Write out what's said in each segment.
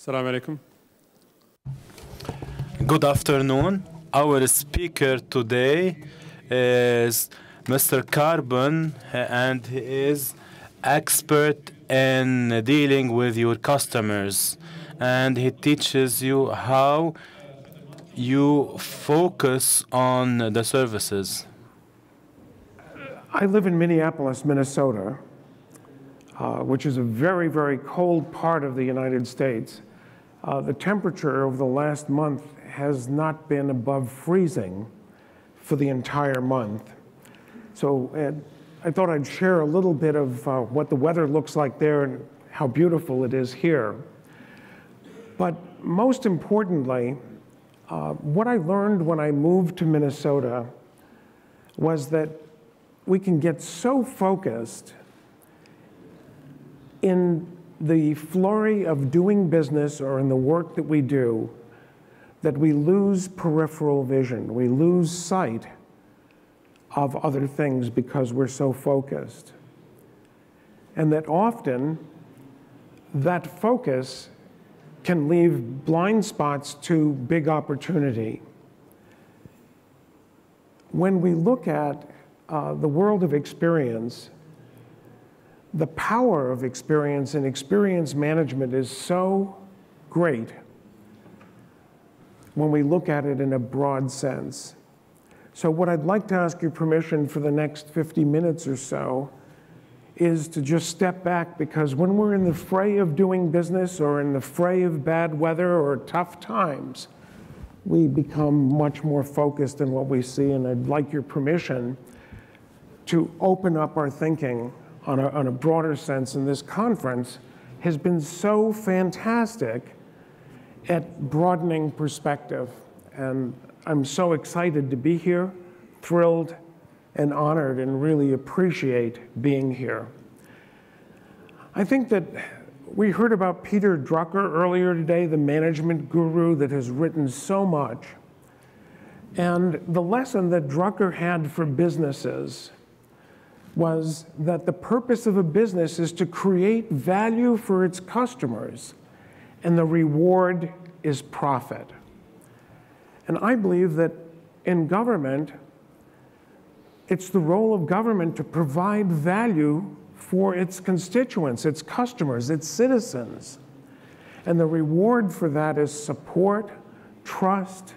Assalamu alaikum. Good afternoon. Our speaker today is Mr. Carbon, and he is expert in dealing with your customers, and he teaches you how you focus on the services. I live in Minneapolis, Minnesota, which is a very, very cold part of the United States. The temperature over the last month has not been above freezing for the entire month. So I thought I'd share a little bit of what the weather looks like there and how beautiful it is here. But most importantly, what I learned when I moved to Minnesota was that we can get so focused in the flurry of doing business or in the work that we do that we lose peripheral vision. We lose sight of other things because we're so focused. And that often that focus can leave blind spots to big opportunity. When we look at the world of experience, the power of experience and experience management is so great when we look at it in a broad sense. So what I'd like to ask your permission for the next 50 minutes or so is to just step back, because when we're in the fray of doing business or in the fray of bad weather or tough times, we become much more focused in what we see, and I'd like your permission to open up our thinking on a broader sense. And this conference has been so fantastic at broadening perspective. And I'm so excited to be here, thrilled and honored, and really appreciate being here. I think that we heard about Peter Drucker earlier today, the management guru that has written so much. And the lesson that Drucker had for businesses was that the purpose of a business is to create value for its customers, and the reward is profit. And I believe that in government, it's the role of government to provide value for its constituents, its customers, its citizens. And the reward for that is support, trust,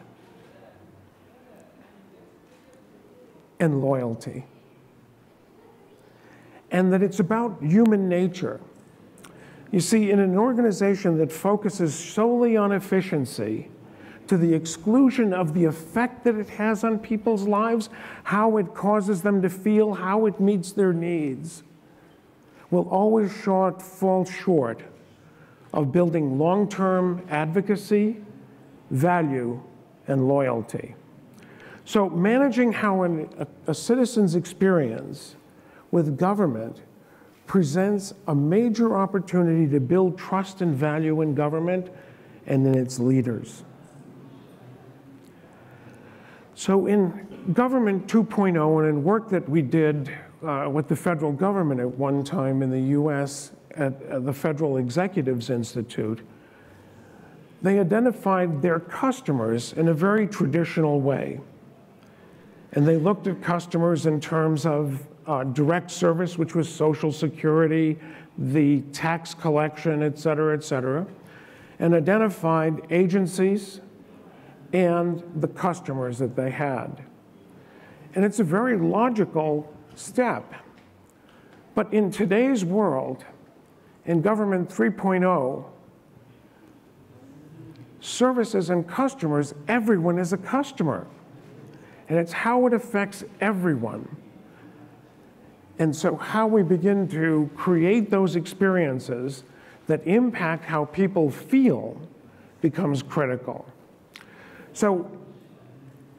and loyalty. And that it's about human nature. You see, in an organization that focuses solely on efficiency to the exclusion of the effect that it has on people's lives, how it causes them to feel, how it meets their needs, will always fall short of building long-term advocacy, value, and loyalty. So managing how a citizen's experience with government presents a major opportunity to build trust and value in government and in its leaders. So in Government 2.0 and in work that we did with the federal government at one time in the US at the Federal Executives Institute, they identified their customers in a very traditional way. And they looked at customers in terms of direct service, which was Social Security, the tax collection, et cetera, and identified agencies and the customers that they had. And it's a very logical step. But in today's world, in Government 3.0, services and customers, everyone is a customer. And it's how it affects everyone. And so how we begin to create those experiences that impact how people feel becomes critical. So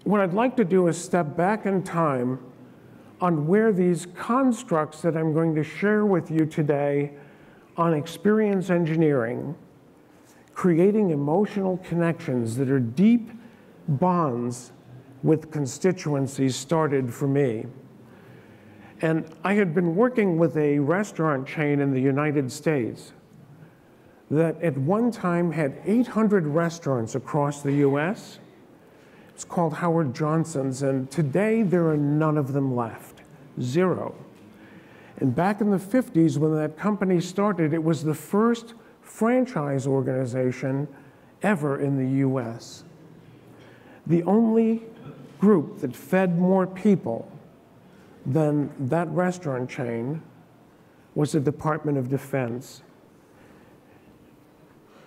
what I'd like to do is step back in time on where these constructs that I'm going to share with you today on experience engineering, creating emotional connections that are deep bonds with constituencies, started for me. And I had been working with a restaurant chain in the United States that at one time had 800 restaurants across the US. It's called Howard Johnson's, and today there are none of them left, 0. And back in the 50s, when that company started, it was the first franchise organization ever in the US. The only group that fed more people than that restaurant chain was the Department of Defense.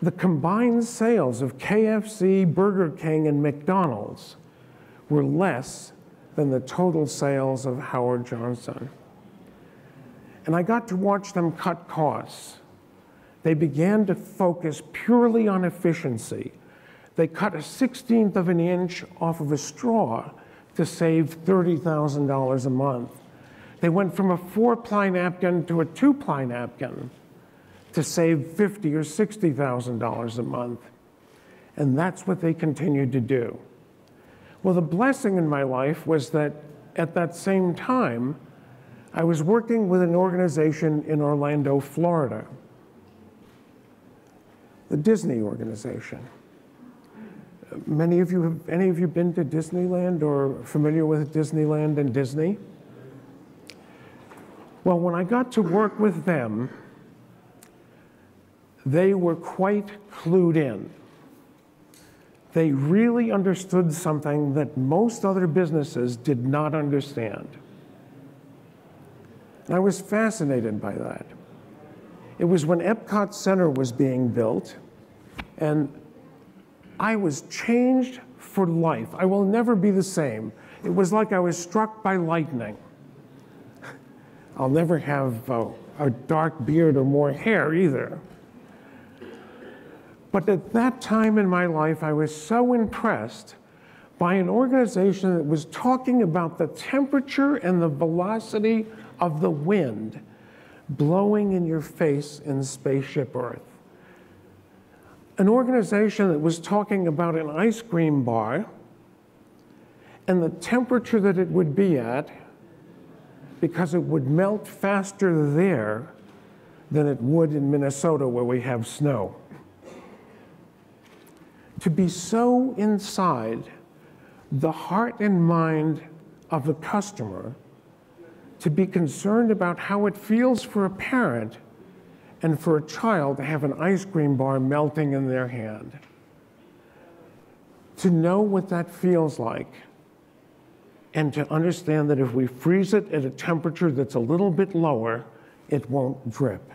The combined sales of KFC, Burger King, and McDonald's were less than the total sales of Howard Johnson. And I got to watch them cut costs. They began to focus purely on efficiency. They cut a 1/16 of an inch off of a straw to save $30,000 a month. They went from a 4-ply napkin to a 2-ply napkin to save $50,000 or $60,000 a month. And that's what they continued to do. Well, the blessing in my life was that at that same time, I was working with an organization in Orlando, Florida, the Disney organization. Any of you been to Disneyland or familiar with Disneyland and Disney? Well, when I got to work with them, they were quite clued in. They really understood something that most other businesses did not understand. And I was fascinated by that. It was when Epcot Center was being built, and I was changed for life. I will never be the same. It was like I was struck by lightning. I'll never have a dark beard or more hair either. But at that time in my life, I was so impressed by an organization that was talking about the temperature and the velocity of the wind blowing in your face in Spaceship Earth. An organization that was talking about an ice cream bar and the temperature that it would be at, because it would melt faster there than it would in Minnesota where we have snow. To be so inside the heart and mind of the customer, to be concerned about how it feels for a parent and for a child to have an ice cream bar melting in their hand. To know what that feels like, and to understand that if we freeze it at a temperature that's a little bit lower, it won't drip.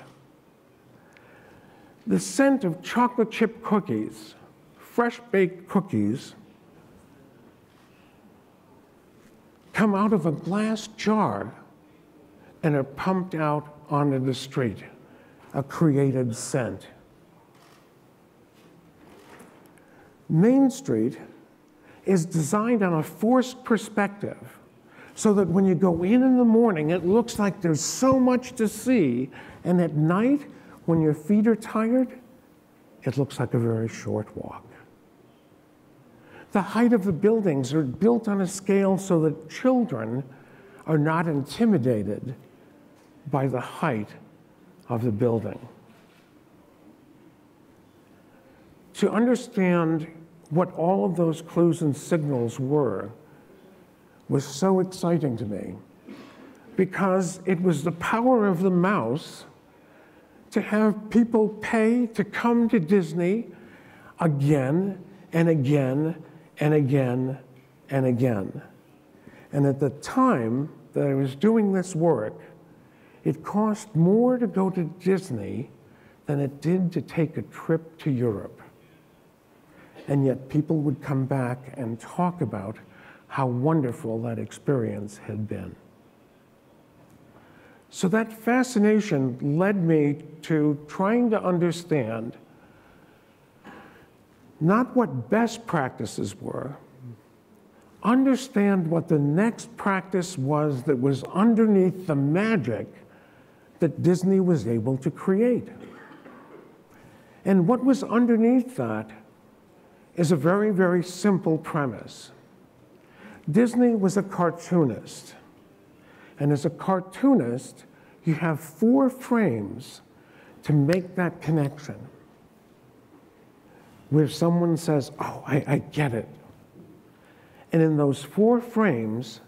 The scent of chocolate chip cookies, fresh baked cookies, come out of a glass jar and are pumped out onto the street, a created scent. Main Street is designed on a forced perspective so that when you go in the morning, it looks like there's so much to see, and at night, when your feet are tired, it looks like a very short walk. The height of the buildings are built on a scale so that children are not intimidated by the height of the building. To understand what all of those clues and signals were was so exciting to me, because it was the power of the mouse to have people pay to come to Disney again and again and again and again. And at the time that I was doing this work, it cost more to go to Disney than it did to take a trip to Europe. And yet people would come back and talk about how wonderful that experience had been. So that fascination led me to trying to understand not what best practices were, understand what the next practice was that was underneath the magic that Disney was able to create. And what was underneath that is a very, very simple premise. Disney was a cartoonist. And as a cartoonist, you have 4 frames to make that connection. where someone says, oh, I get it. And in those 4 frames,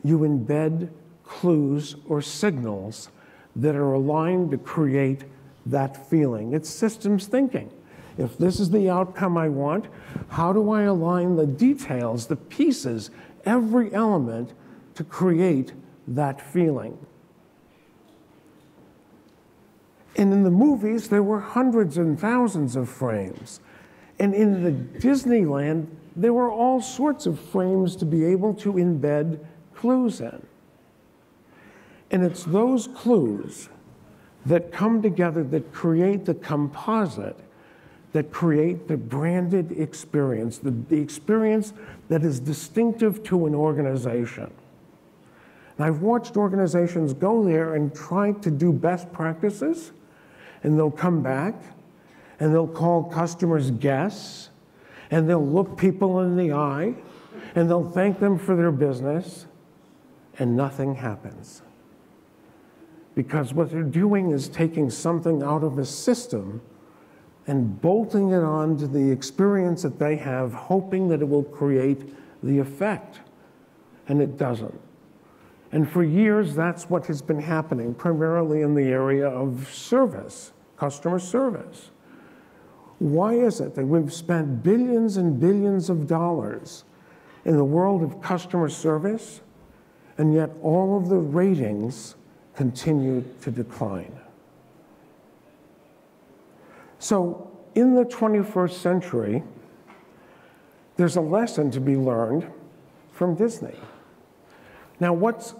you embed clues or signals that are aligned to create that feeling. It's systems thinking. If this is the outcome I want, how do I align the details, the pieces, every element to create that feeling? And in the movies, there were hundreds and thousands of frames. And in the Disneyland, there were all sorts of frames to be able to embed clues in. And it's those clues that come together that create the composite, that create the branded experience, the experience that is distinctive to an organization. And I've watched organizations go there and try to do best practices, and they'll come back, and they'll call customers guests, and they'll look people in the eye, and they'll thank them for their business, and nothing happens. Because what they're doing is taking something out of a system and bolting it onto the experience that they have, hoping that it will create the effect. And it doesn't. And for years, that's what has been happening, primarily in the area of service, customer service. Why is it that we've spent billions and billions of dollars in the world of customer service, and yet all of the ratings continue to decline? So in the 21st century, there's a lesson to be learned from Disney. Now, what's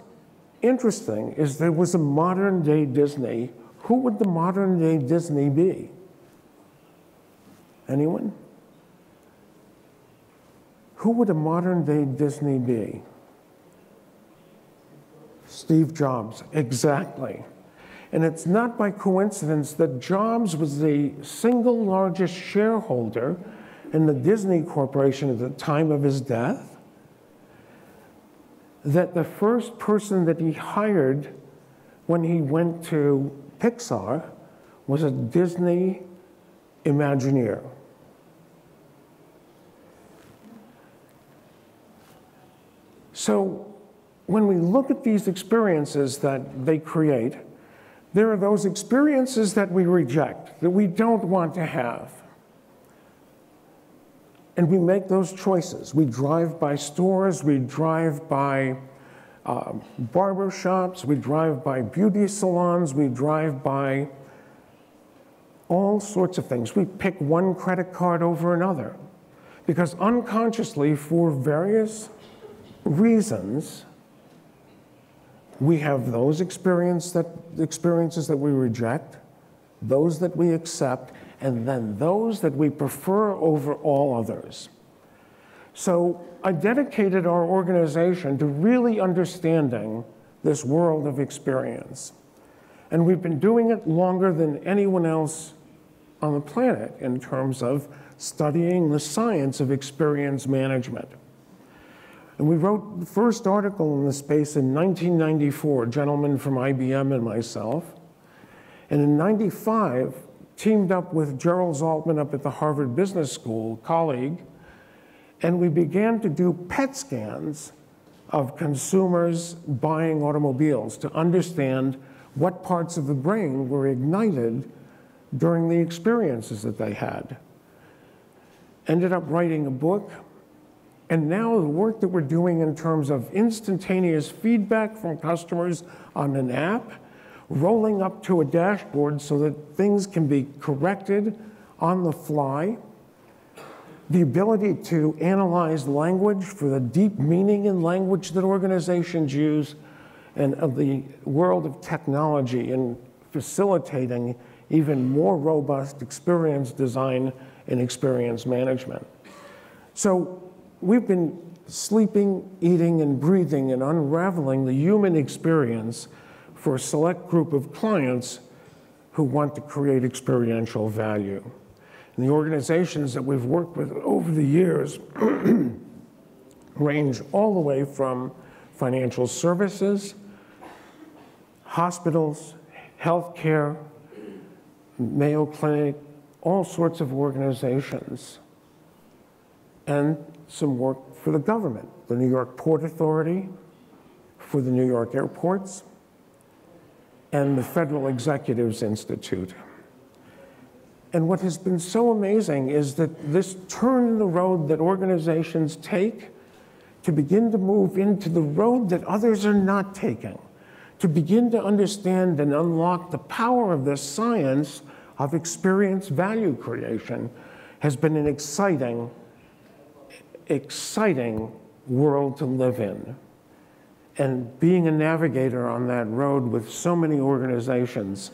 interesting is there was a modern-day Disney. Who would the modern-day Disney be? Anyone? Who would a modern-day Disney be? Steve Jobs, exactly. And it's not by coincidence that Jobs was the single largest shareholder in the Disney Corporation at the time of his death, that the first person that he hired when he went to Pixar was a Disney Imagineer. So when we look at these experiences that they create, there are those experiences that we reject, that we don't want to have. And we make those choices. We drive by stores, we drive by barber shops, we drive by beauty salons, we drive by all sorts of things. We pick one credit card over another because unconsciously, for various reasons, we have those experiences that we reject, those that we accept, and then those that we prefer over all others. So I dedicated our organization to really understanding this world of experience. And we've been doing it longer than anyone else on the planet in terms of studying the science of experience management. And we wrote the first article in this space in 1994, a gentleman from IBM and myself. And in 95, teamed up with Gerald Zaltman up at the Harvard Business School, colleague, and we began to do PET scans of consumers buying automobiles to understand what parts of the brain were ignited during the experiences that they had. Ended up writing a book. And now the work that we're doing in terms of instantaneous feedback from customers on an app, rolling up to a dashboard so that things can be corrected on the fly, the ability to analyze language for the deep meaning in language that organizations use, and of the world of technology in facilitating even more robust experience design and experience management. So we've been sleeping, eating, and breathing and unraveling the human experience for a select group of clients who want to create experiential value. And the organizations that we've worked with over the years range all the way from financial services, hospitals, healthcare, Mayo Clinic, all sorts of organizations and some work for the government, the New York Port Authority, for the New York airports, and the Federal Executives Institute. And what has been so amazing is that this turn in the road that organizations take to begin to move into the road that others are not taking, to begin to understand and unlock the power of this science of experience value creation, has been an exciting, exciting world to live in. And being a navigator on that road with so many organizations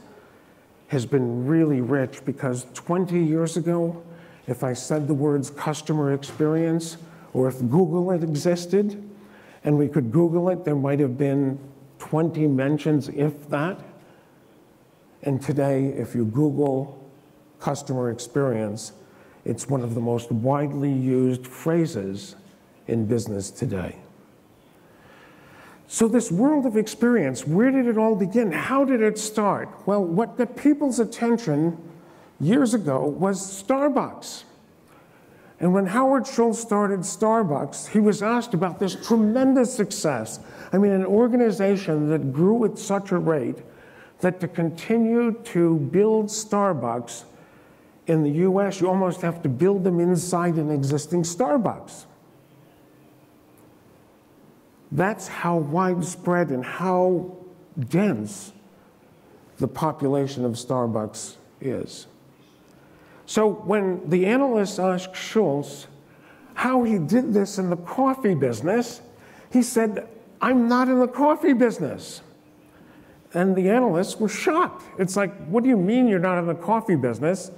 has been really rich, because 20 years ago, if I said the words customer experience, or if Google had existed, and we could Google it, there might have been 20 mentions, if that. And today, if you Google customer experience, it's one of the most widely used phrases in business today. So this world of experience, where did it all begin? How did it start? Well, what got people's attention years ago was Starbucks. And when Howard Schultz started Starbucks, he was asked about this tremendous success. I mean, an organization that grew at such a rate that to continue to build Starbucks in the US, you almost have to build them inside an existing Starbucks. That's how widespread and how dense the population of Starbucks is. So when the analysts asked Schultz how he did this in the coffee business, he said, "I'm not in the coffee business." And the analysts were shocked. It's like, what do you mean you're not in the coffee business?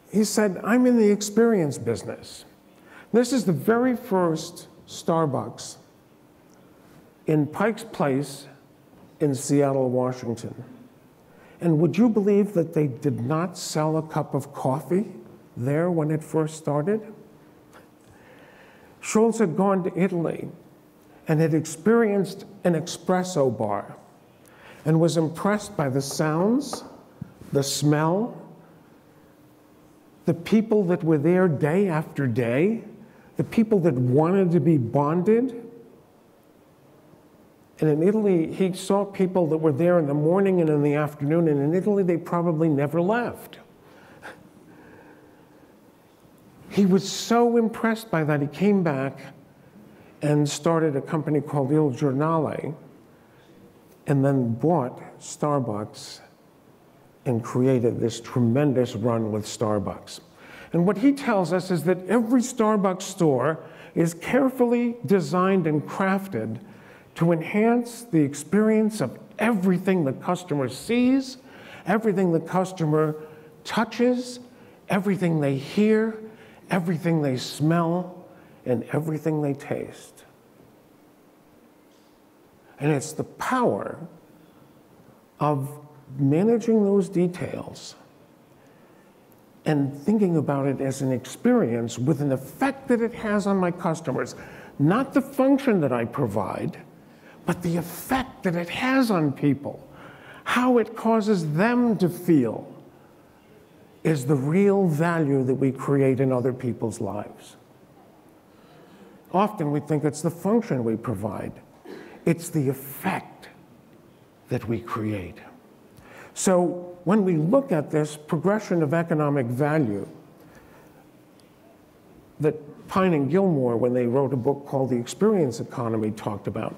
He said, "I'm in the experience business." This is the very first Starbucks in Pike's Place in Seattle, Washington. And would you believe that they did not sell a cup of coffee there when it first started? Schultz had gone to Italy and had experienced an espresso bar and was impressed by the sounds, the smell, the people that were there day after day, the people that wanted to be bonded. And in Italy, he saw people that were there in the morning and in the afternoon, and in Italy, they probably never left. He was so impressed by that, he came back and started a company called Il Giornale, and then bought Starbucks and created this tremendous run with Starbucks. And what he tells us is that every Starbucks store is carefully designed and crafted to enhance the experience of everything the customer sees, everything the customer touches, everything they hear, everything they smell, and everything they taste. And it's the power of managing those details and thinking about it as an experience with an effect that it has on my customers. Not the function that I provide, but the effect that it has on people, how it causes them to feel, is the real value that we create in other people's lives. Often we think it's the function we provide. It's the effect that we create. So when we look at this progression of economic value that Pine and Gilmore, when they wrote a book called The Experience Economy, talked about,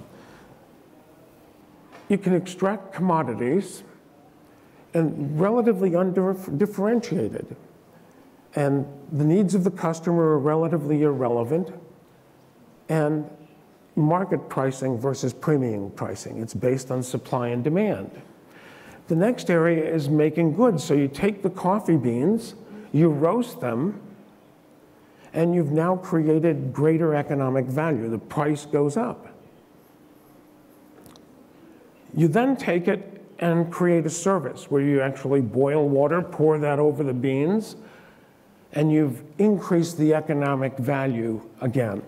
you can extract commodities and relatively undifferentiated. And the needs of the customer are relatively irrelevant. And market pricing versus premium pricing. It's based on supply and demand. The next area is making goods. So you take the coffee beans, you roast them, and you've now created greater economic value. The price goes up. You then take it and create a service where you actually boil water, pour that over the beans, and you've increased the economic value again.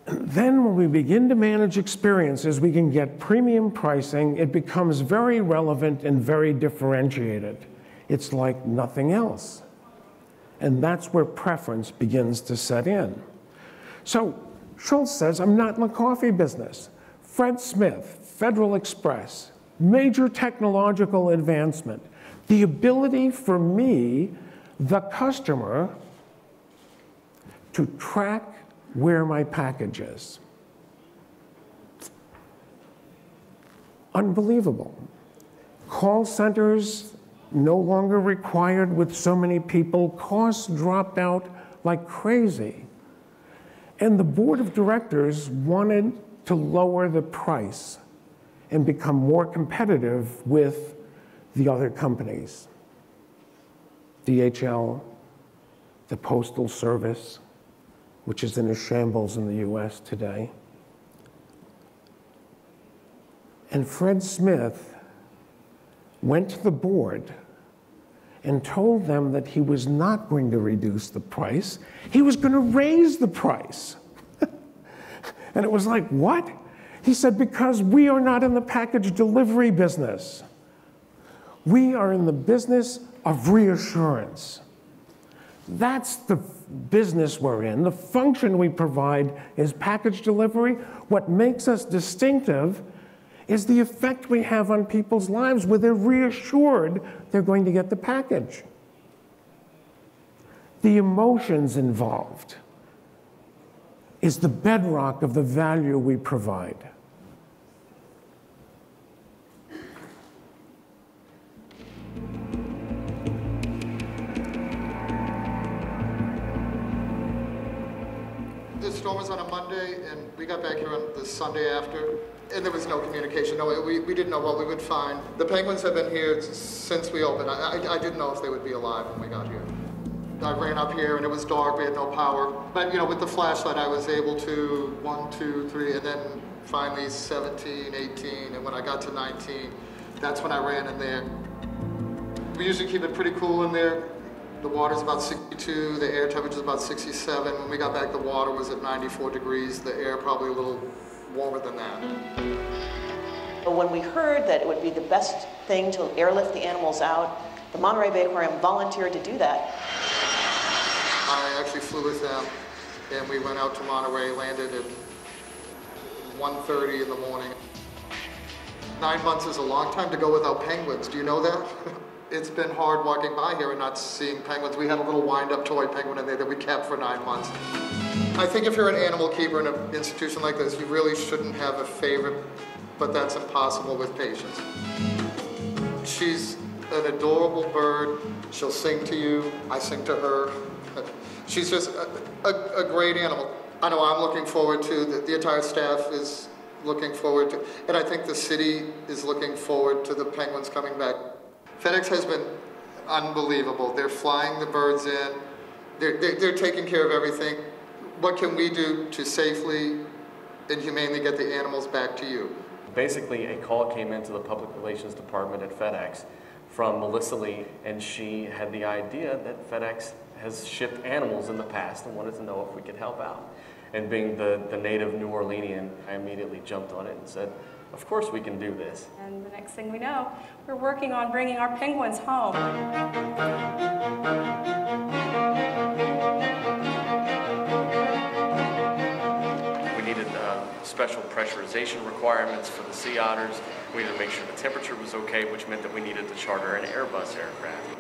And then when we begin to manage experiences, we can get premium pricing. It becomes very relevant and very differentiated. It's like nothing else. And that's where preference begins to set in. So Schultz says, I'm not in the coffee business. Fred Smith, Federal Express, major technological advancement. The ability for me, the customer, to track where my package is. Unbelievable. Call centers no longer required with so many people. Costs dropped out like crazy. And the board of directors wanted to lower the price and become more competitive with the other companies. DHL, the Postal Service, which is in a shambles in the US today. And Fred Smith went to the board and told them that he was not going to reduce the price, he was going to raise the price. And it was like, what? He said, because we are not in the package delivery business. We are in the business of reassurance. That's the business we're in. The function we provide is package delivery. What makes us distinctive is the effect we have on people's lives where they're reassured they're going to get the package. The emotions involved is the bedrock of the value we provide. The storm was on a Monday, and we got back here on the Sunday after, and there was no communication. No, we didn't know what we would find. The penguins have been here since we opened. I didn't know if they would be alive when we got here. I ran up here, and it was dark. We had no power. But, you know, with the flashlight, I was able to 1, 2, 3, and then finally 17, 18, and when I got to 19, that's when I ran in there. We usually keep it pretty cool in there. The water's about 62, the air temperature is about 67. When we got back, the water was at 94 degrees, the air probably a little warmer than that. When we heard that it would be the best thing to airlift the animals out, the Monterey Bay Aquarium volunteered to do that. I actually flew with them, and we went out to Monterey, landed at 1:30 in the morning. 9 months is a long time to go without penguins, do you know that? It's been hard walking by here and not seeing penguins. We had a little wind-up toy penguin in there that we kept for 9 months. I think if you're an animal keeper in an institution like this, you really shouldn't have a favorite, but that's impossible with patients. She's an adorable bird. She'll sing to you. I sing to her. She's just a great animal. I know I'm looking forward to, the entire staff is looking forward to, and I think the city is looking forward to the penguins coming back. FedEx has been unbelievable. They're flying the birds in. They're taking care of everything. What can we do to safely and humanely get the animals back to you? Basically, a call came into the public relations department at FedEx from Melissa Lee, and she had the idea that FedEx has shipped animals in the past and wanted to know if we could help out. And being the native New Orleanian, I immediately jumped on it and said, of course we can do this. And the next thing we know, we're working on bringing our penguins home. We needed special pressurization requirements for the sea otters. We needed to make sure the temperature was okay, which meant that we needed to charter an Airbus aircraft.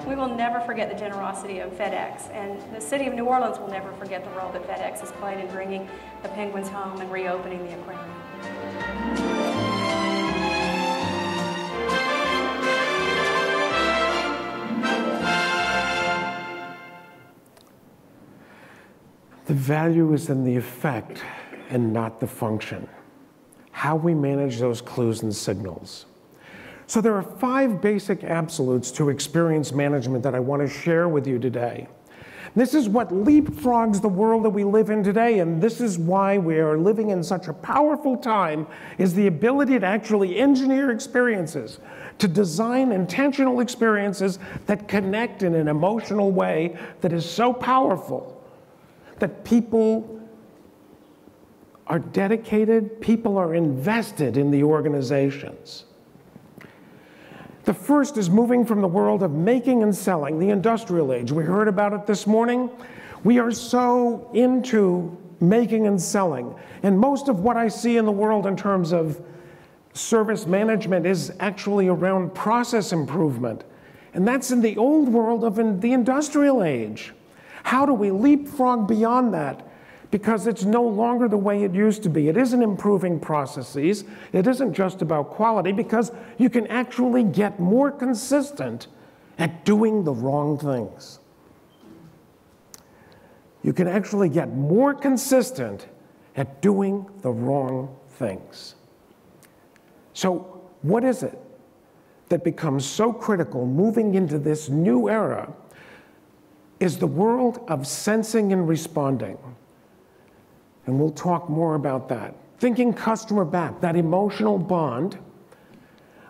We will never forget the generosity of FedEx, and the city of New Orleans will never forget the role that FedEx has played in bringing the penguins home and reopening the aquarium. The value is in the effect and not the function. How we manage those clues and signals. So there are 5 basic absolutes to experience management that I want to share with you today. This is what leapfrogs the world that we live in today, and this is why we are living in such a powerful time, is the ability to actually engineer experiences, to design intentional experiences that connect in an emotional way that is so powerful that people are dedicated, people are invested in the organizations. The first is moving from the world of making and selling, the industrial age. We heard about it this morning. We are so into making and selling. And most of what I see in the world in terms of service management is actually around process improvement. And that's in the old world of the industrial age. How do we leapfrog beyond that? Because it's no longer the way it used to be. It isn't improving processes. It isn't just about quality, because you can actually get more consistent at doing the wrong things. You can actually get more consistent at doing the wrong things. So what is it that becomes so critical moving into this new era is the world of sensing and responding. And we'll talk more about that. Thinking customer back, that emotional bond,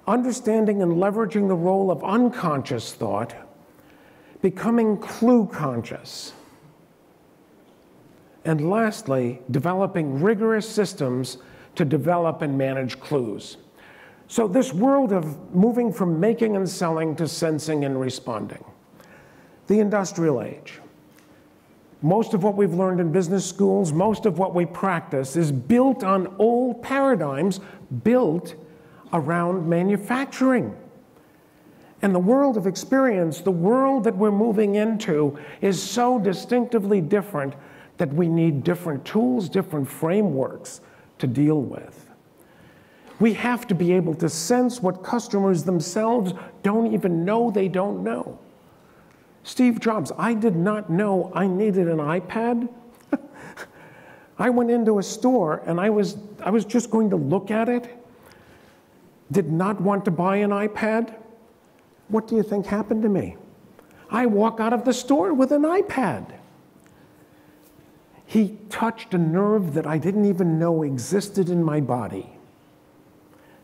understanding and leveraging the role of unconscious thought, becoming clue conscious. And lastly, developing rigorous systems to develop and manage clues. So this world of moving from making and selling to sensing and responding. The industrial age. Most of what we've learned in business schools, most of what we practice is built on old paradigms built around manufacturing. And the world of experience, the world that we're moving into, is so distinctively different that we need different tools, different frameworks to deal with. We have to be able to sense what customers themselves don't even know they don't know. Steve Jobs, I did not know I needed an iPad. I went into a store and I was just going to look at it, did not want to buy an iPad. What do you think happened to me? I walk out of the store with an iPad. He touched a nerve that I didn't even know existed in my body.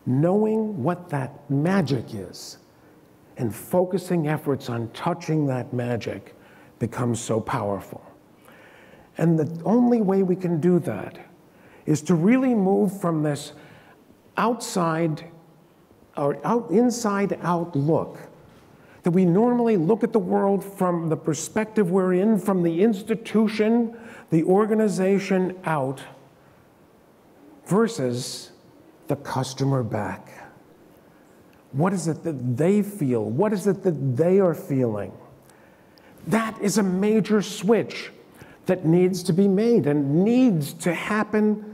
Knowing what that magic is and focusing efforts on touching that magic becomes so powerful. And the only way we can do that is to really move from this inside out look, that we normally look at the world from the perspective we're in, from the institution, the organization out, versus the customer back. What is it that they feel? What is it that they are feeling? That is a major switch that needs to be made and needs to happen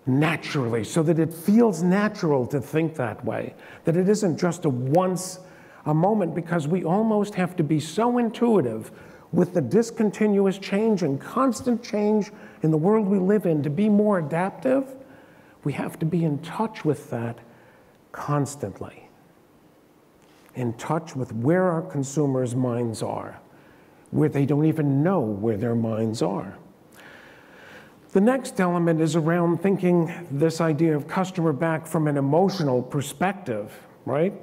naturally, so that it feels natural to think that way, that it isn't just a moment, because we almost have to be so intuitive with the discontinuous change and constant change in the world we live in to be more adaptive. We have to be in touch with that constantly, in touch with where our consumers' minds are, where they don't even know where their minds are. The next element is around thinking this idea of customer back from an emotional perspective, right?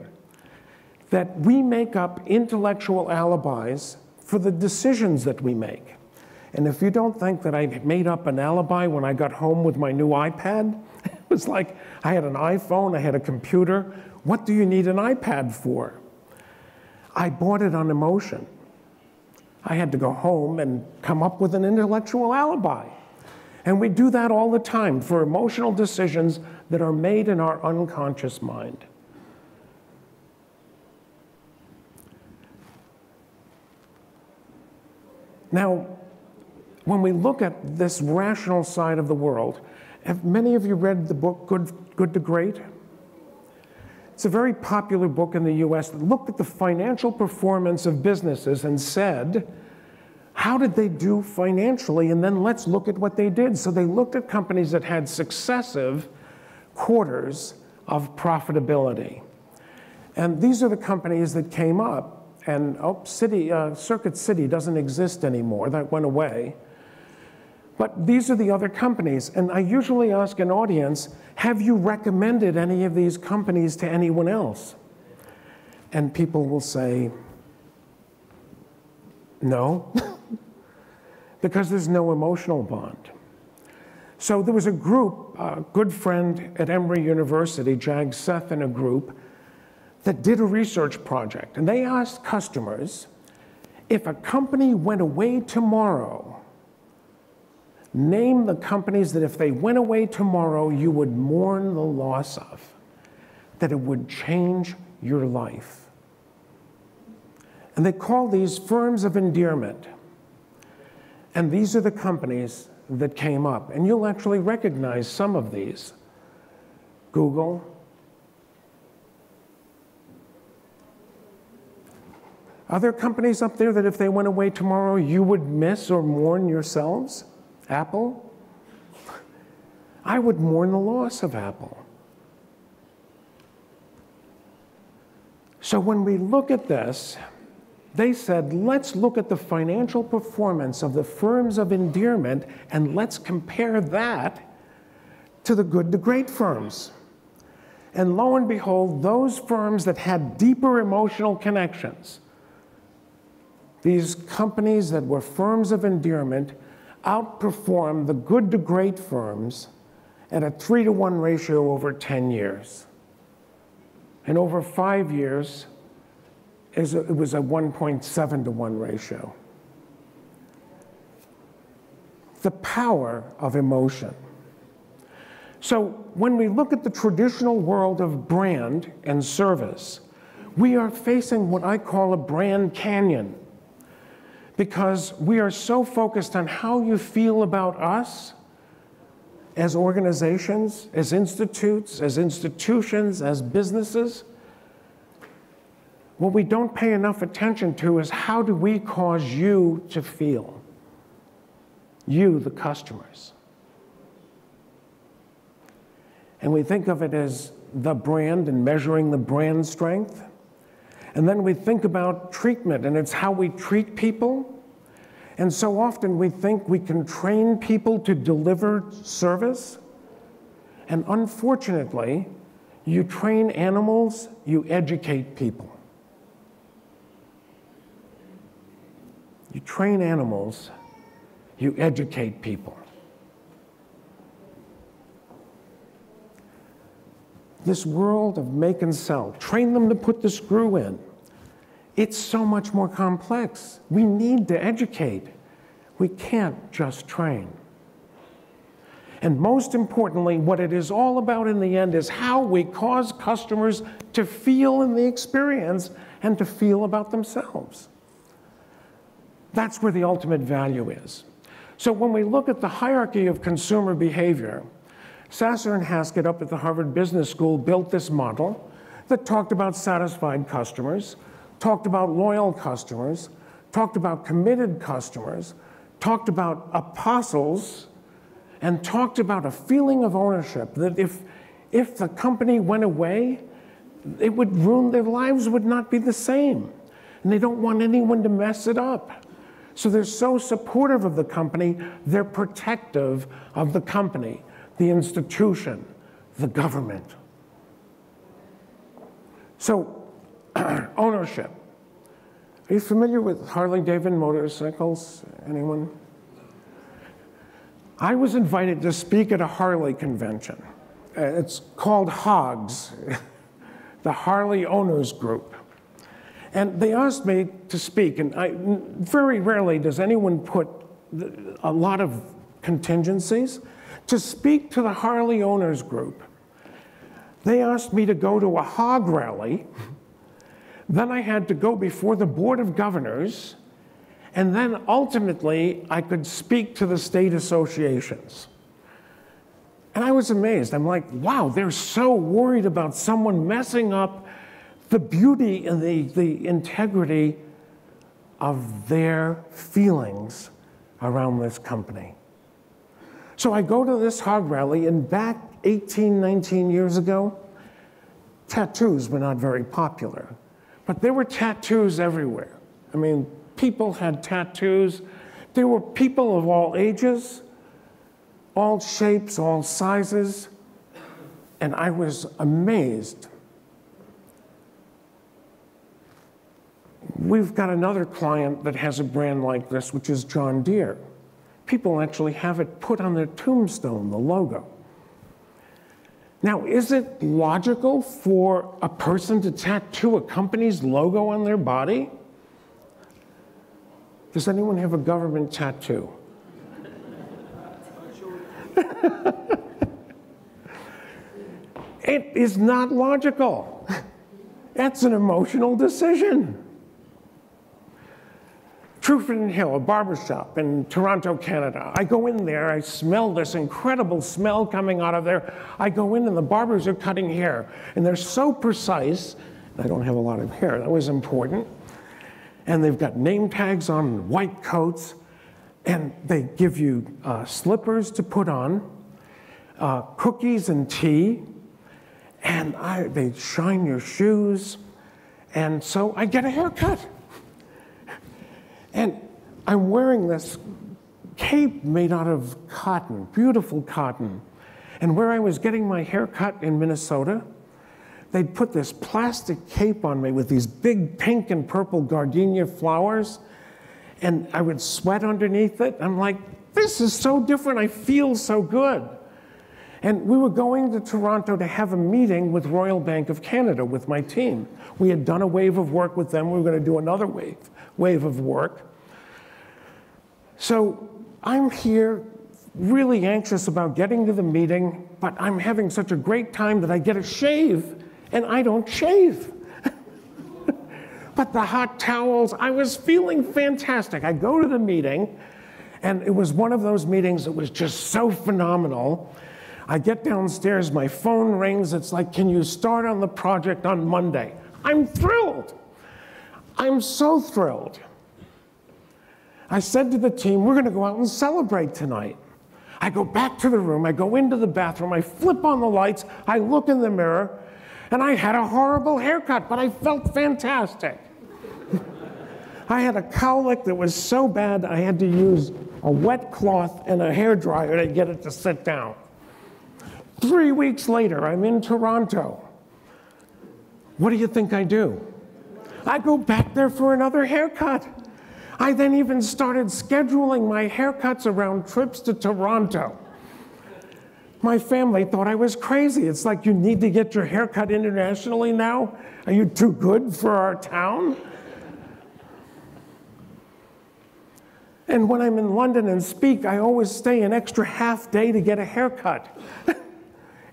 That we make up intellectual alibis for the decisions that we make. And if you don't think that I made up an alibi when I got home with my new iPad, it was like I had an iPhone, I had a computer. What do you need an iPad for? I bought it on emotion. I had to go home and come up with an intellectual alibi. And we do that all the time for emotional decisions that are made in our unconscious mind. Now, when we look at this rational side of the world, have many of you read the book Good to Great? It's a very popular book in the US that looked at the financial performance of businesses and said, how did they do financially? And then let's look at what they did. So they looked at companies that had successive quarters of profitability. And these are the companies that came up. And Circuit City doesn't exist anymore. That went away. But these are the other companies. And I usually ask an audience, have you recommended any of these companies to anyone else? And people will say, no, because there's no emotional bond. So there was a group, a good friend at Emory University, Jag Seth and a group, that did a research project. And they asked customers, if a company went away tomorrow, name the companies that if they went away tomorrow, you would mourn the loss of, that it would change your life. And they call these firms of endearment. And these are the companies that came up. And you'll actually recognize some of these. Google. Are there companies up there that if they went away tomorrow, you would miss or mourn yourselves? Apple? I would mourn the loss of Apple. So when we look at this, they said, let's look at the financial performance of the firms of endearment and let's compare that to the good to great firms. And lo and behold, those firms that had deeper emotional connections, these companies that were firms of endearment, outperformed the good to great firms at a 3-to-1 ratio over 10 years. And over 5 years, it was a 1.7-to-1 ratio. The power of emotion. So when we look at the traditional world of brand and service, we are facing what I call a brand canyon, because we are so focused on how you feel about us as organizations, as institutes, as institutions, as businesses. What we don't pay enough attention to is how do we cause you to feel? You, the customers. And we think of it as the brand and measuring the brand strength. And then we think about treatment, and it's how we treat people. And so often we think we can train people to deliver service. And unfortunately, you train animals, you educate people. You train animals, you educate people. This world of make and sell, train them to put the screw in. It's so much more complex. We need to educate. We can't just train. And most importantly, what it is all about in the end is how we cause customers to feel in the experience and to feel about themselves. That's where the ultimate value is. So when we look at the hierarchy of consumer behavior, Sasser and Haskett up at the Harvard Business School built this model that talked about satisfied customers, talked about loyal customers, talked about committed customers, talked about apostles, and talked about a feeling of ownership, that if the company went away, it would ruin, their lives would not be the same. And they don't want anyone to mess it up. So they're so supportive of the company, they're protective of the company, the institution, the government. So, ownership. Are you familiar with Harley-Davidson motorcycles? Anyone? I was invited to speak at a Harley convention. It's called HOGS, the Harley Owners Group. And they asked me to speak, and very rarely does anyone put a lot of contingencies. To speak to the Harley Owners Group, they asked me to go to a hog rally. Then I had to go before the Board of Governors, and then ultimately I could speak to the state associations. And I was amazed. I'm like, wow, they're so worried about someone messing up the beauty and the integrity of their feelings around this company. So I go to this hog rally, and back 18, 19 years ago, tattoos were not very popular. But there were tattoos everywhere. I mean, people had tattoos. There were people of all ages, all shapes, all sizes, and I was amazed. We've got another client that has a brand like this, which is John Deere. People actually have it put on their tombstone, the logo. Now, is it logical for a person to tattoo a company's logo on their body? Does anyone have a government tattoo? It is not logical. That's an emotional decision. Trueford & Hill, a barbershop in Toronto, Canada. I go in there, I smell this incredible smell coming out of there. I go in and the barbers are cutting hair, and they're so precise. I don't have a lot of hair, that was important. And they've got name tags on white coats, and they give you slippers to put on, cookies and tea, and they shine your shoes, and so I get a haircut. And I'm wearing this cape made out of cotton, beautiful cotton. And where I was getting my hair cut in Minnesota, they'd put this plastic cape on me with these big pink and purple gardenia flowers, and I would sweat underneath it. I'm like, this is so different, I feel so good. And we were going to Toronto to have a meeting with Royal Bank of Canada with my team. We had done a wave of work with them, we were going to do another wave of work. So I'm here really anxious about getting to the meeting, but I'm having such a great time that I get a shave, and I don't shave. But the hot towels, I was feeling fantastic. I go to the meeting, and it was one of those meetings that was just so phenomenal. I get downstairs, my phone rings, it's like, can you start on the project on Monday? I'm thrilled. I'm so thrilled. I said to the team, we're going to go out and celebrate tonight. I go back to the room, I go into the bathroom, I flip on the lights, I look in the mirror, and I had a horrible haircut, but I felt fantastic. I had a cowlick that was so bad I had to use a wet cloth and a hairdryer to get it to sit down. 3 weeks later, I'm in Toronto. What do you think I do? I go back there for another haircut. I then even started scheduling my haircuts around trips to Toronto. My family thought I was crazy. It's like, you need to get your haircut internationally now? Are you too good for our town? And when I'm in London and speak, I always stay an extra half day to get a haircut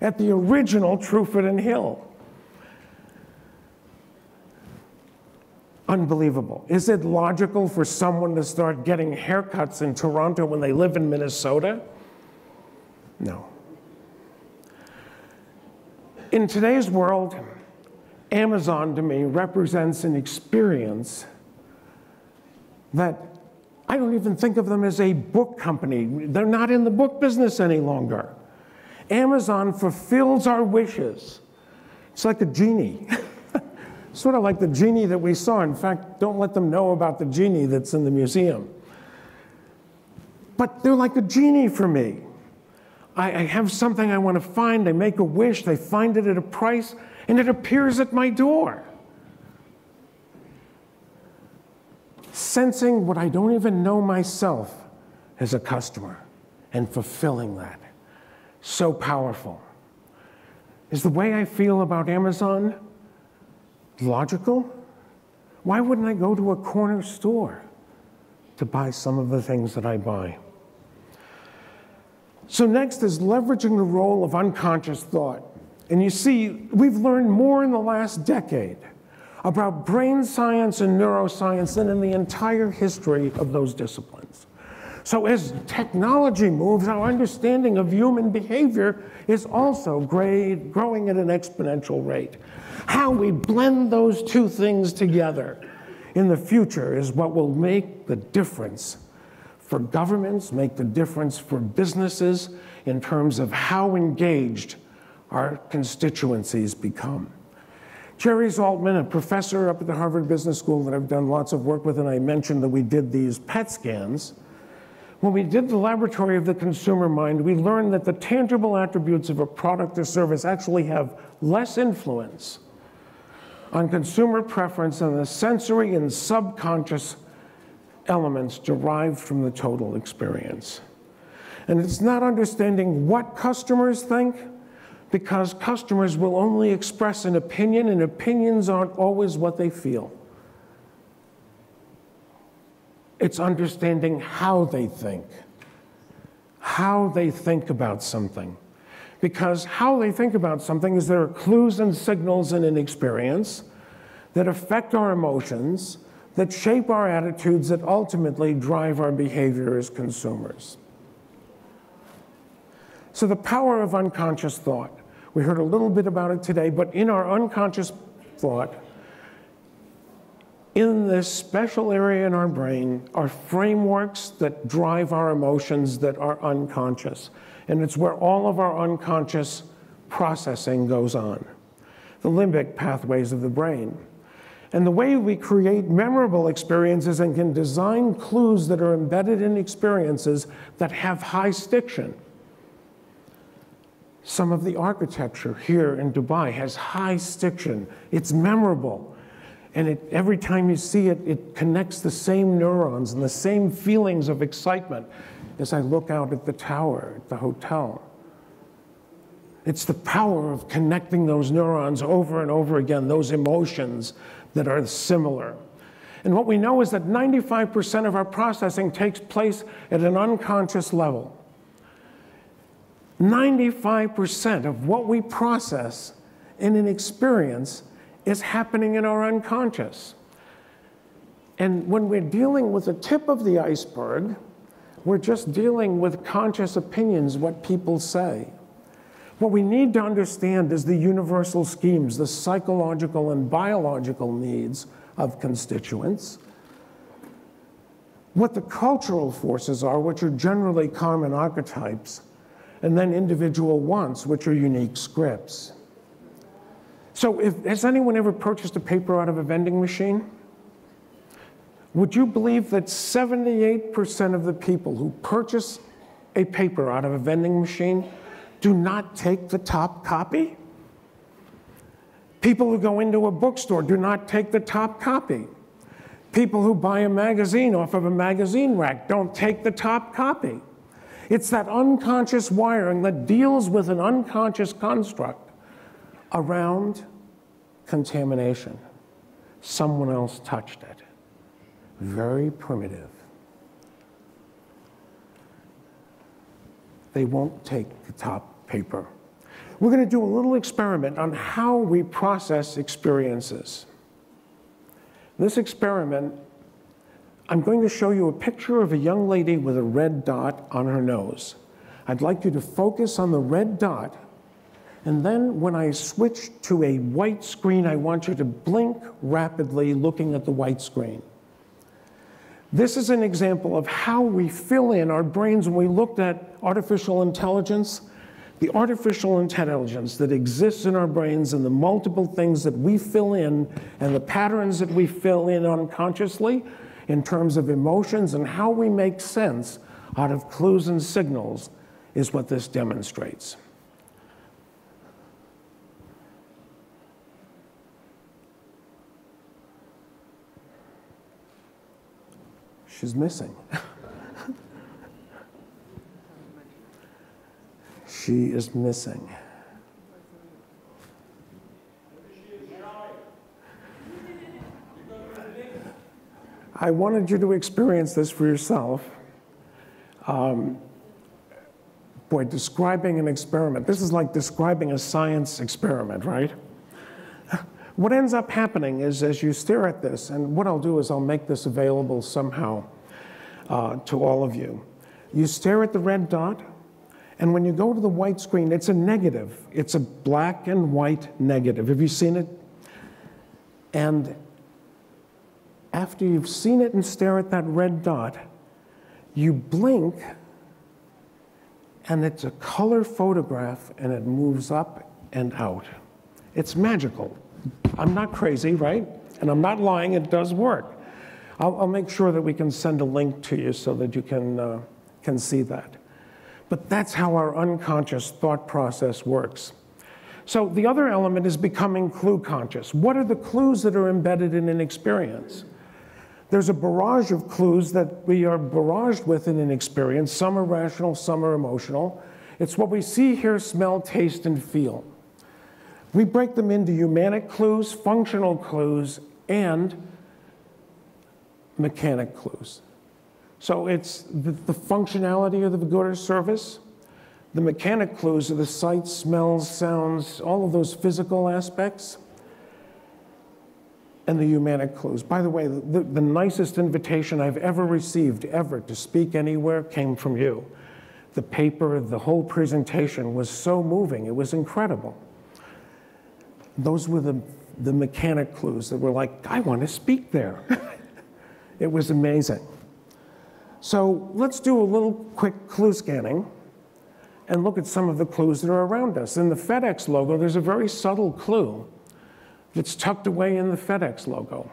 at the original Trueford & Hill. Unbelievable. Is it logical for someone to start getting haircuts in Toronto when they live in Minnesota? No. In today's world, Amazon to me represents an experience that I don't even think of them as a book company. They're not in the book business any longer. Amazon fulfills our wishes. It's like a genie. Sort of like the genie that we saw. In fact, don't let them know about the genie that's in the museum. But they're like a genie for me. I have something I want to find, I make a wish, they find it at a price, and it appears at my door. Sensing what I don't even know myself as a customer and fulfilling that. So powerful. Is the way I feel about Amazon logical? Why wouldn't I go to a corner store to buy some of the things that I buy? So next is leveraging the role of unconscious thought. And you see, we've learned more in the last decade about brain science and neuroscience than in the entire history of those disciplines. So as technology moves, our understanding of human behavior is also growing at an exponential rate. How we blend those two things together in the future is what will make the difference for governments, make the difference for businesses in terms of how engaged our constituencies become. Jerry Zaltman, a professor up at the Harvard Business School that I've done lots of work with, and I mentioned that we did these PET scans. When we did the laboratory of the consumer mind, we learned that the tangible attributes of a product or service actually have less influence on consumer preference than the sensory and subconscious elements derived from the total experience. And it's not understanding what customers think, because customers will only express an opinion, and opinions aren't always what they feel. It's understanding how they think about something. Because how they think about something is there are clues and signals in an experience that affect our emotions, that shape our attitudes, that ultimately drive our behavior as consumers. So the power of unconscious thought. We heard a little bit about it today, but in our unconscious thought, in this special area in our brain are frameworks that drive our emotions that are unconscious. And it's where all of our unconscious processing goes on. The limbic pathways of the brain. And the way we create memorable experiences and can design clues that are embedded in experiences that have high stiction. Some of the architecture here in Dubai has high stiction. It's memorable. And every time you see it, it connects the same neurons and the same feelings of excitement as I look out at the tower, at the hotel. It's the power of connecting those neurons over and over again, those emotions that are similar. And what we know is that 95% of our processing takes place at an unconscious level. 95% of what we process in an experience is happening in our unconscious. And when we're dealing with the tip of the iceberg, we're just dealing with conscious opinions, what people say. What we need to understand is the universal schemes, the psychological and biological needs of constituents, what the cultural forces are, which are generally common archetypes, and then individual wants, which are unique scripts. So has anyone ever purchased a paper out of a vending machine? Would you believe that 78% of the people who purchase a paper out of a vending machine do not take the top copy? People who go into a bookstore do not take the top copy. People who buy a magazine off of a magazine rack don't take the top copy. It's that unconscious wiring that deals with an unconscious construct around contamination. Someone else touched it. Very primitive. They won't take the top paper. We're going to do a little experiment on how we process experiences. This experiment, I'm going to show you a picture of a young lady with a red dot on her nose. I'd like you to focus on the red dot, and then when I switch to a white screen, I want you to blink rapidly looking at the white screen. This is an example of how we fill in our brains when we looked at artificial intelligence. The artificial intelligence that exists in our brains and the multiple things that we fill in and the patterns that we fill in unconsciously in terms of emotions and how we make sense out of clues and signals is what this demonstrates. She's missing. She is missing. I wanted you to experience this for yourself. Boy, describing an experiment. This is like describing a science experiment, right? What ends up happening is as you stare at this, and what I'll do is I'll make this available somehow to all of you. You stare at the red dot, and when you go to the white screen, it's a negative. It's a black and white negative. Have you seen it? And after you've seen it and stare at that red dot, you blink, and it's a color photograph, and it moves up and out. It's magical. I'm not crazy, right? And I'm not lying, it does work. I'll make sure that we can send a link to you so that you can see that. But that's how our unconscious thought process works. So the other element is becoming clue conscious. What are the clues that are embedded in an experience? There's a barrage of clues that we are barraged with in an experience. Some are rational, some are emotional. It's what we see, hear, smell, taste, and feel. We break them into humanic clues, functional clues, and mechanic clues. So it's the functionality of the Vagura service. The mechanic clues are the sights, smells, sounds, all of those physical aspects. And the humanic clues. By the way, the nicest invitation I've ever received, ever, to speak anywhere came from you. The paper, the whole presentation was so moving. It was incredible. Those were the mechanic clues that were like, I want to speak there. It was amazing. So let's do a little quick clue scanning and look at some of the clues that are around us. In the FedEx logo, there's a very subtle clue that's tucked away in the FedEx logo.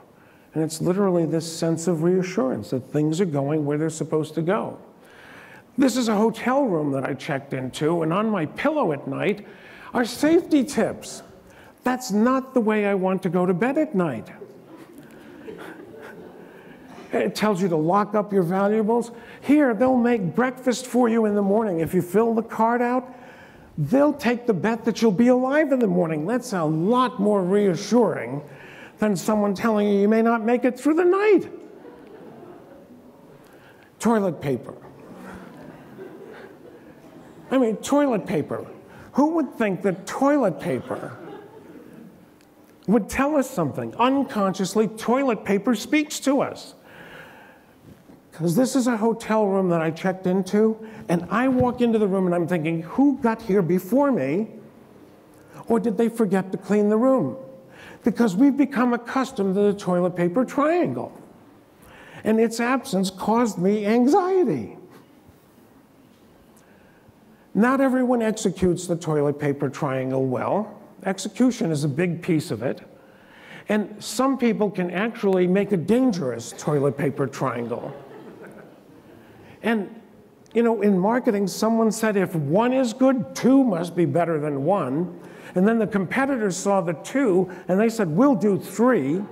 And it's literally this sense of reassurance that things are going where they're supposed to go. This is a hotel room that I checked into, and on my pillow at night are safety tips. That's not the way I want to go to bed at night. It tells you to lock up your valuables. Here, they'll make breakfast for you in the morning. If you fill the card out, they'll take the bet that you'll be alive in the morning. That's a lot more reassuring than someone telling you you may not make it through the night. Toilet paper. I mean, toilet paper. Who would think that toilet paper would tell us something? Unconsciously, toilet paper speaks to us. Because this is a hotel room that I checked into, and I walk into the room and I'm thinking, who got here before me? Or did they forget to clean the room? Because we've become accustomed to the toilet paper triangle. And its absence caused me anxiety. Not everyone executes the toilet paper triangle well. Execution is a big piece of it. And some people can actually make a dangerous toilet paper triangle. And, you know, in marketing, someone said if one is good, two must be better than one. And then the competitors saw the two, and they said, we'll do three.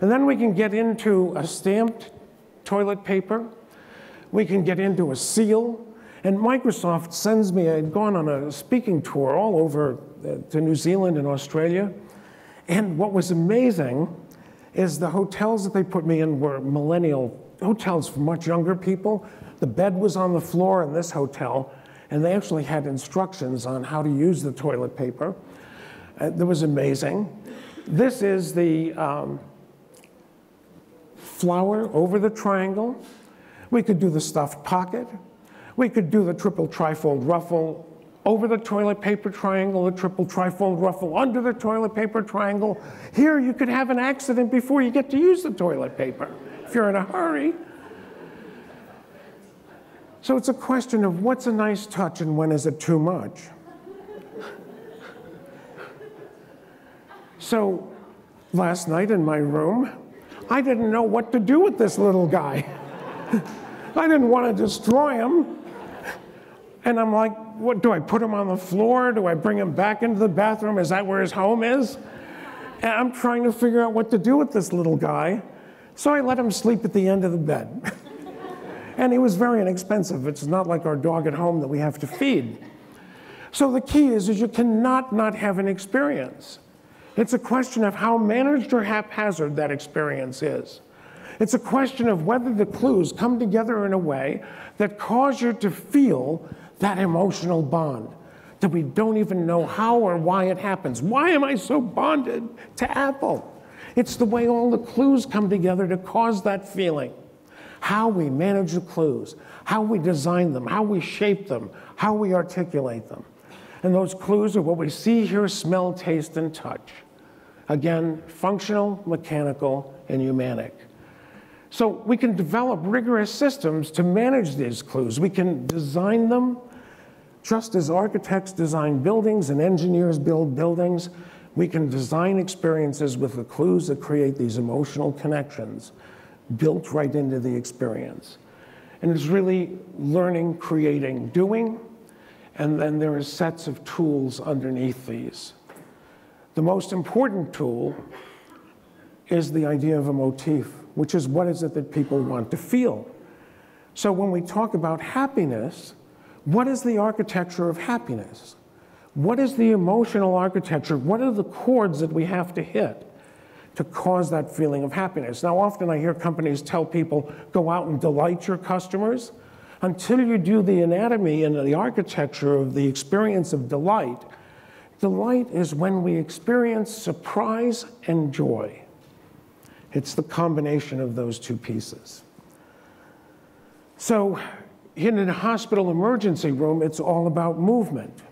And then we can get into a stamped toilet paper. We can get into a seal. And Microsoft sends me, I'd gone on a speaking tour all over to New Zealand and Australia. And what was amazing is the hotels that they put me in were millennial hotels for much younger people. The bed was on the floor in this hotel, and they actually had instructions on how to use the toilet paper. That was amazing. This is the flower over the triangle. We could do the stuffed pocket. We could do the triple trifold ruffle over the toilet paper triangle, the triple trifold ruffle under the toilet paper triangle. Here, you could have an accident before you get to use the toilet paper, if you're in a hurry. So it's a question of what's a nice touch and when is it too much? So last night in my room, I didn't know what to do with this little guy. I didn't want to destroy him. And I'm like, what, do I put him on the floor? Do I bring him back into the bathroom? Is that where his home is? And I'm trying to figure out what to do with this little guy. So I let him sleep at the end of the bed. And he was very inexpensive. It's not like our dog at home that we have to feed. So the key is you cannot not have an experience. It's a question of how managed or haphazard that experience is. It's a question of whether the clues come together in a way that cause you to feel that emotional bond, that we don't even know how or why it happens. Why am I so bonded to Apple? It's the way all the clues come together to cause that feeling. How we manage the clues, how we design them, how we shape them, how we articulate them. And those clues are what we see, hear, smell, taste, and touch. Again, functional, mechanical, and humanic. So we can develop rigorous systems to manage these clues. We can design them just as architects design buildings and engineers build buildings. We can design experiences with the clues that create these emotional connections built right into the experience. And it's really learning, creating, doing, and then there are sets of tools underneath these. The most important tool is the idea of a motif, which is what is it that people want to feel. So when we talk about happiness, what is the architecture of happiness? What is the emotional architecture? What are the chords that we have to hit to cause that feeling of happiness? Now, often I hear companies tell people, go out and delight your customers. Until you do the anatomy and the architecture of the experience of delight, delight is when we experience surprise and joy. It's the combination of those two pieces. So in a hospital emergency room, it's all about movement.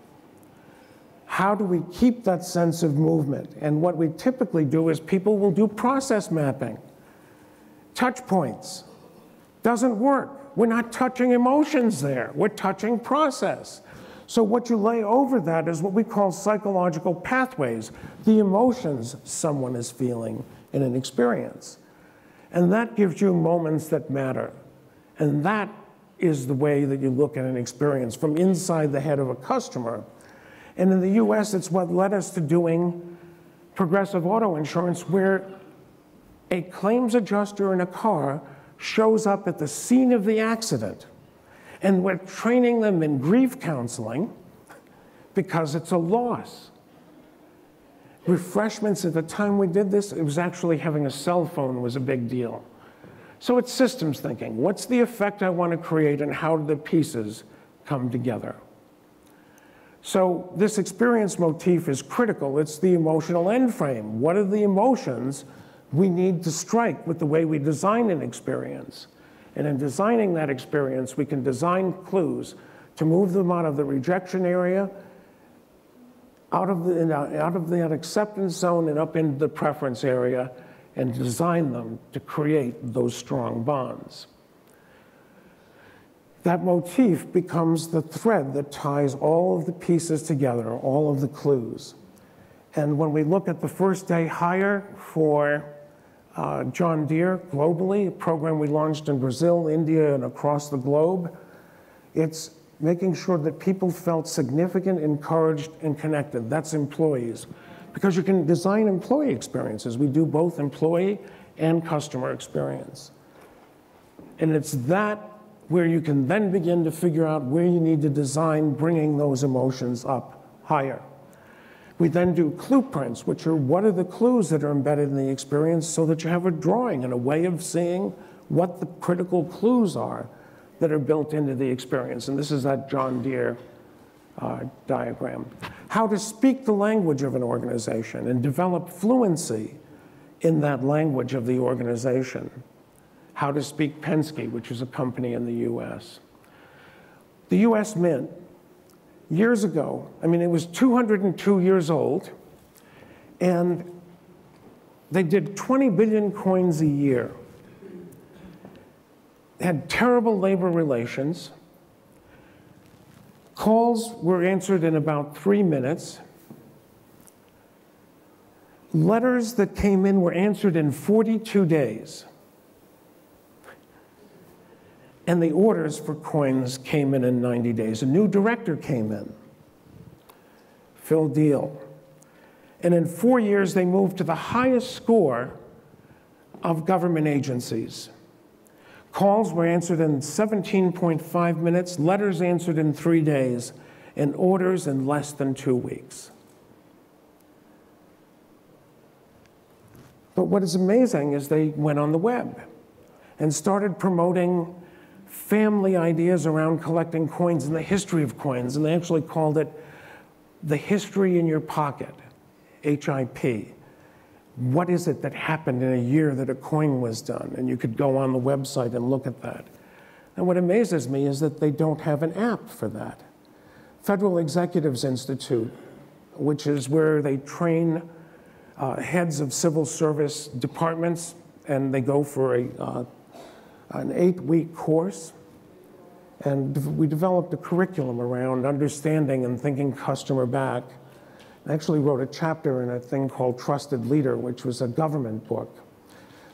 How do we keep that sense of movement? And what we typically do is people will do process mapping. Touch points. Doesn't work. We're not touching emotions there. We're touching process. So what you lay over that is what we call psychological pathways, the emotions someone is feeling in an experience. And that gives you moments that matter. And that is the way that you look at an experience from inside the head of a customer. And in the US, it's what led us to doing Progressive Auto Insurance, where a claims adjuster in a car shows up at the scene of the accident. And we're training them in grief counseling because it's a loss. Refreshments, at the time we did this, it was actually having a cell phone was a big deal. So it's systems thinking. What's the effect I want to create and how do the pieces come together? So this experience motif is critical. It's the emotional end frame. What are the emotions we need to strike with the way we design an experience? And in designing that experience, we can design clues to move them out of the rejection area, out of that acceptance zone and up into the preference area, and design them to create those strong bonds. That motif becomes the thread that ties all of the pieces together, all of the clues. And when we look at the first day hire for John Deere globally, a program we launched in Brazil, India, and across the globe, it's making sure that people felt significant, encouraged, and connected. That's employees. Because you can design employee experiences. We do both employee and customer experience. And it's that where you can then begin to figure out where you need to design bringing those emotions up higher. We then do clue prints, which are what are the clues that are embedded in the experience so that you have a drawing and a way of seeing what the critical clues are that are built into the experience. And this is that John Deere diagram. How to speak the language of an organization and develop fluency in that language of the organization. How to speak Penske, which is a company in the US. The US Mint, years ago, I mean, it was 202 years old, and they did 20 billion coins a year. Had terrible labor relations. Calls were answered in about 3 minutes. Letters that came in were answered in 42 days. And the orders for coins came in 90 days. A new director came in, Phil Deal. And in 4 years, they moved to the highest score of government agencies. Calls were answered in 17.5 minutes, letters answered in 3 days, and orders in less than 2 weeks. But what is amazing is they went on the web and started promoting family ideas around collecting coins and the history of coins, and they actually called it the history in your pocket, HIP. What is it that happened in a year that a coin was done? And you could go on the website and look at that. And what amazes me is that they don't have an app for that. Federal Executives Institute, which is where they train heads of civil service departments, and they go for an 8-week course. And we developed a curriculum around understanding and thinking customer back I actually wrote a chapter in a thing called Trusted Leader, which was a government book.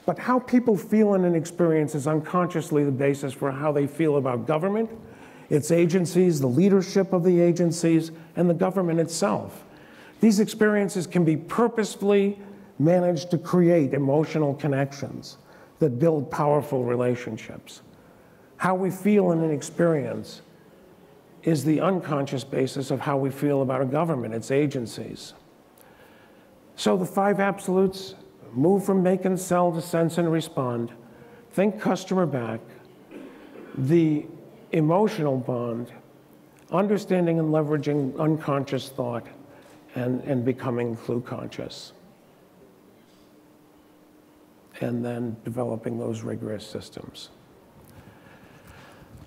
But how people feel in an experience is unconsciously the basis for how they feel about government, its agencies, the leadership of the agencies, and the government itself. These experiences can be purposefully managed to create emotional connections that build powerful relationships. How we feel in an experience is the unconscious basis of how we feel about a government, its agencies. So the 5 absolutes: move from make and sell to sense and respond, think customer back, the emotional bond, understanding and leveraging unconscious thought, and becoming clue conscious. And then developing those rigorous systems.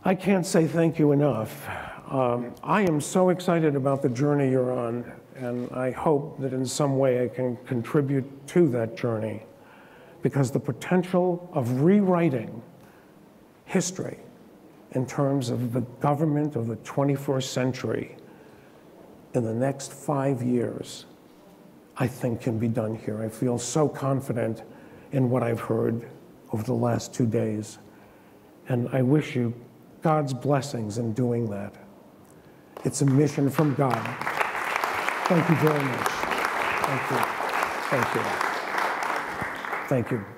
I can't say thank you enough. I am so excited about the journey you're on, and I hope that in some way I can contribute to that journey, because the potential of rewriting history in terms of the government of the 21st century in the next 5 years, I think can be done here. I feel so confident in what I've heard over the last 2 days, and I wish you God's blessings in doing that. It's a mission from God. Thank you very much. Thank you. Thank you. Thank you.